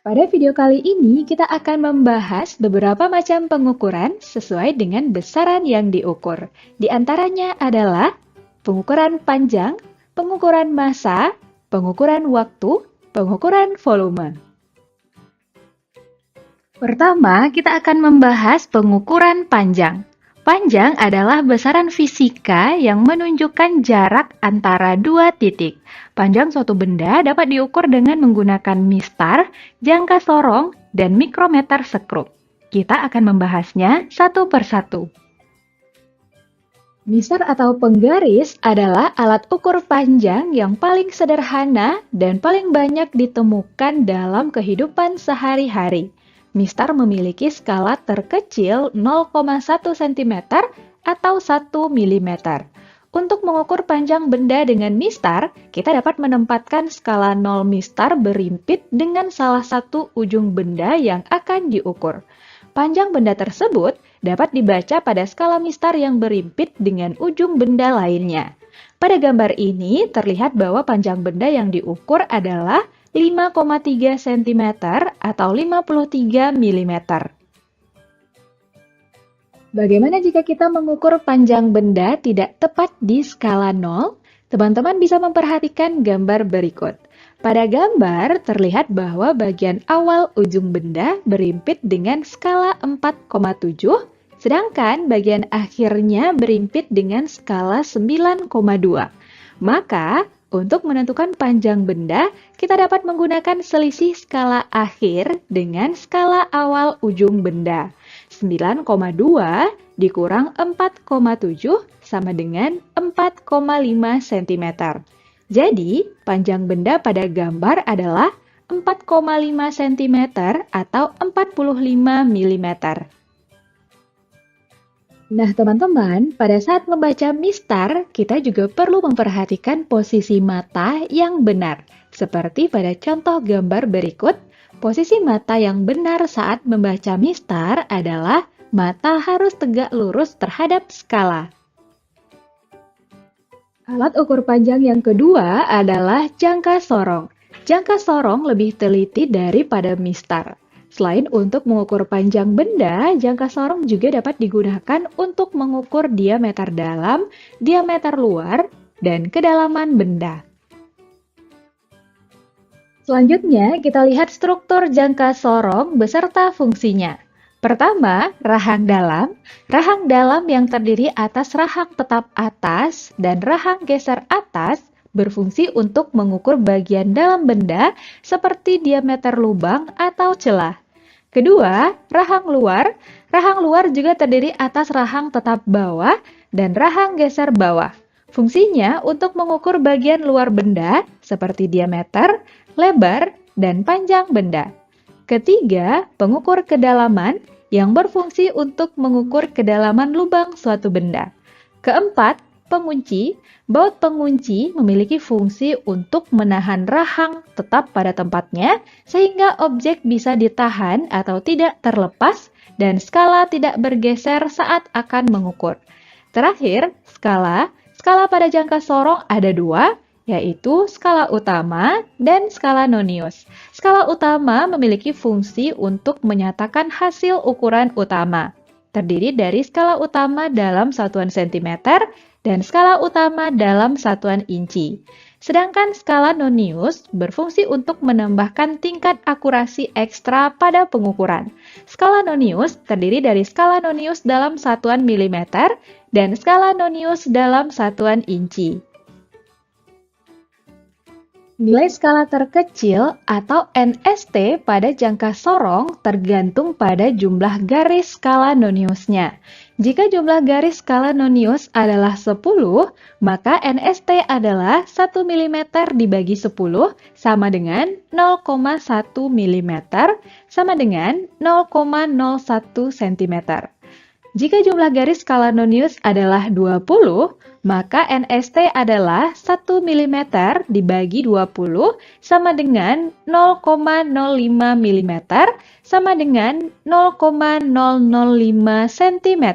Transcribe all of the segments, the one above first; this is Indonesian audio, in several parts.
Pada video kali ini, kita akan membahas beberapa macam pengukuran sesuai dengan besaran yang diukur. Di antaranya adalah pengukuran panjang, pengukuran massa, pengukuran waktu, pengukuran volume. Pertama, kita akan membahas pengukuran panjang. Panjang adalah besaran fisika yang menunjukkan jarak antara dua titik. Panjang suatu benda dapat diukur dengan menggunakan mistar, jangka sorong, dan mikrometer sekrup. Kita akan membahasnya satu persatu. Mistar atau penggaris adalah alat ukur panjang yang paling sederhana dan paling banyak ditemukan dalam kehidupan sehari-hari. Mistar memiliki skala terkecil 0,1 cm atau 1 mm. Untuk mengukur panjang benda dengan mistar, kita dapat menempatkan skala 0 mistar berimpit dengan salah satu ujung benda yang akan diukur. Panjang benda tersebut dapat dibaca pada skala mistar yang berimpit dengan ujung benda lainnya. Pada gambar ini terlihat bahwa panjang benda yang diukur adalah 5,3 cm atau 53 mm. Bagaimana jika kita mengukur panjang benda tidak tepat di skala 0? Teman-teman bisa memperhatikan gambar berikut. Pada gambar terlihat bahwa bagian awal ujung benda berimpit dengan skala 4,7, sedangkan bagian akhirnya berimpit dengan skala 9,2. Maka, untuk menentukan panjang benda, kita dapat menggunakan selisih skala akhir dengan skala awal ujung benda. 9,2 dikurang 4,7 sama dengan 4,5 cm. Jadi, panjang benda pada gambar adalah 4,5 cm atau 45 mm. Nah, teman-teman, pada saat membaca mistar, kita juga perlu memperhatikan posisi mata yang benar. Seperti pada contoh gambar berikut, posisi mata yang benar saat membaca mistar adalah mata harus tegak lurus terhadap skala. Alat ukur panjang yang kedua adalah jangka sorong. Jangka sorong lebih teliti daripada mistar. Selain untuk mengukur panjang benda, jangka sorong juga dapat digunakan untuk mengukur diameter dalam, diameter luar, dan kedalaman benda. Selanjutnya, kita lihat struktur jangka sorong beserta fungsinya. Pertama, rahang dalam. Rahang dalam yang terdiri atas rahang tetap atas dan rahang geser atas berfungsi untuk mengukur bagian dalam benda seperti diameter lubang atau celah. Kedua, rahang luar. Rahang luar juga terdiri atas rahang tetap bawah dan rahang geser bawah. Fungsinya untuk mengukur bagian luar benda seperti diameter, lebar, dan panjang benda. Ketiga, pengukur kedalaman yang berfungsi untuk mengukur kedalaman lubang suatu benda. Keempat, pengunci. Baut pengunci memiliki fungsi untuk menahan rahang tetap pada tempatnya sehingga objek bisa ditahan atau tidak terlepas dan skala tidak bergeser saat akan mengukur. Terakhir, skala. Skala pada jangka sorong ada dua, yaitu skala utama dan skala nonius. Skala utama memiliki fungsi untuk menyatakan hasil ukuran utama. Terdiri dari skala utama dalam satuan cm dan skala utama dalam satuan inci. Sedangkan skala nonius berfungsi untuk menambahkan tingkat akurasi ekstra pada pengukuran. Skala nonius terdiri dari skala nonius dalam satuan milimeter dan skala nonius dalam satuan inci. Nilai skala terkecil atau NST pada jangka sorong tergantung pada jumlah garis skala noniusnya. Jika jumlah garis skala nonius adalah 10, maka NST adalah 1 mm dibagi 10 sama dengan 0,1 mm sama dengan 0,01 cm. Jika jumlah garis skala nonius adalah 20, maka NST adalah 1 mm dibagi 20 sama dengan 0,05 mm sama dengan 0,005 cm.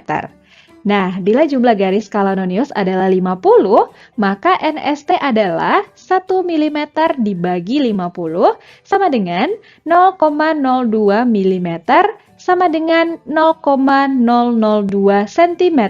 Nah, bila jumlah garis skala nonius adalah 50, maka NST adalah 1 mm dibagi 50 sama dengan 0,02 mm sama dengan 0,002 cm.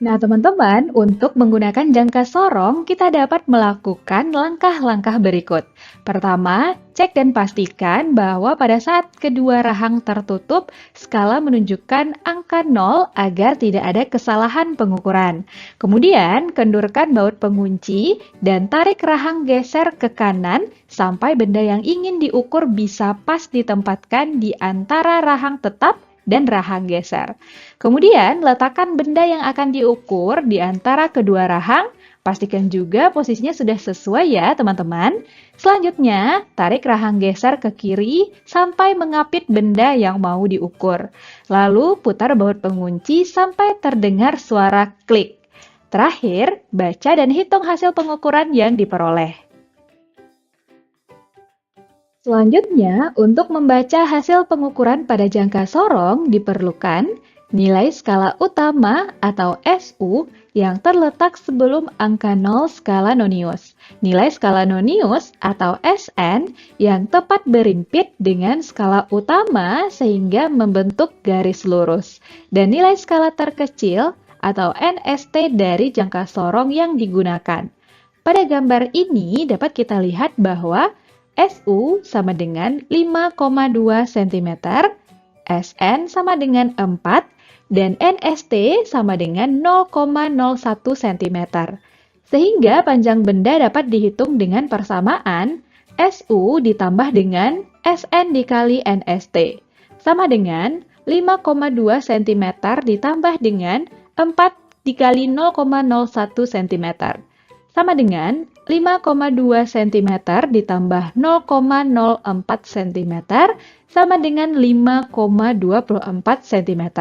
Nah, teman-teman, untuk menggunakan jangka sorong, kita dapat melakukan langkah-langkah berikut. Pertama, cek dan pastikan bahwa pada saat kedua rahang tertutup, skala menunjukkan angka 0 agar tidak ada kesalahan pengukuran. Kemudian, kendurkan baut pengunci dan tarik rahang geser ke kanan sampai benda yang ingin diukur bisa pas ditempatkan di antara rahang tetap dan rahang geser. Kemudian, letakkan benda yang akan diukur di antara kedua rahang. Pastikan juga posisinya sudah sesuai ya, teman-teman. Selanjutnya, tarik rahang geser ke kiri sampai mengapit benda yang mau diukur. Lalu, putar baut pengunci sampai terdengar suara klik. Terakhir, baca dan hitung hasil pengukuran yang diperoleh. Selanjutnya, untuk membaca hasil pengukuran pada jangka sorong diperlukan nilai skala utama atau SU yang terletak sebelum angka 0 skala nonius, nilai skala nonius atau SN yang tepat berimpit dengan skala utama sehingga membentuk garis lurus, dan nilai skala terkecil atau NST dari jangka sorong yang digunakan. Pada gambar ini dapat kita lihat bahwa SU sama dengan 5,2 cm, SN sama dengan 4, dan NST sama dengan 0,01 cm. Sehingga panjang benda dapat dihitung dengan persamaan SU ditambah dengan SN dikali NST, sama dengan 5,2 cm ditambah dengan 4 dikali 0,01 cm, sama dengan 5,2 cm ditambah 0,04 cm sama dengan 5,24 cm.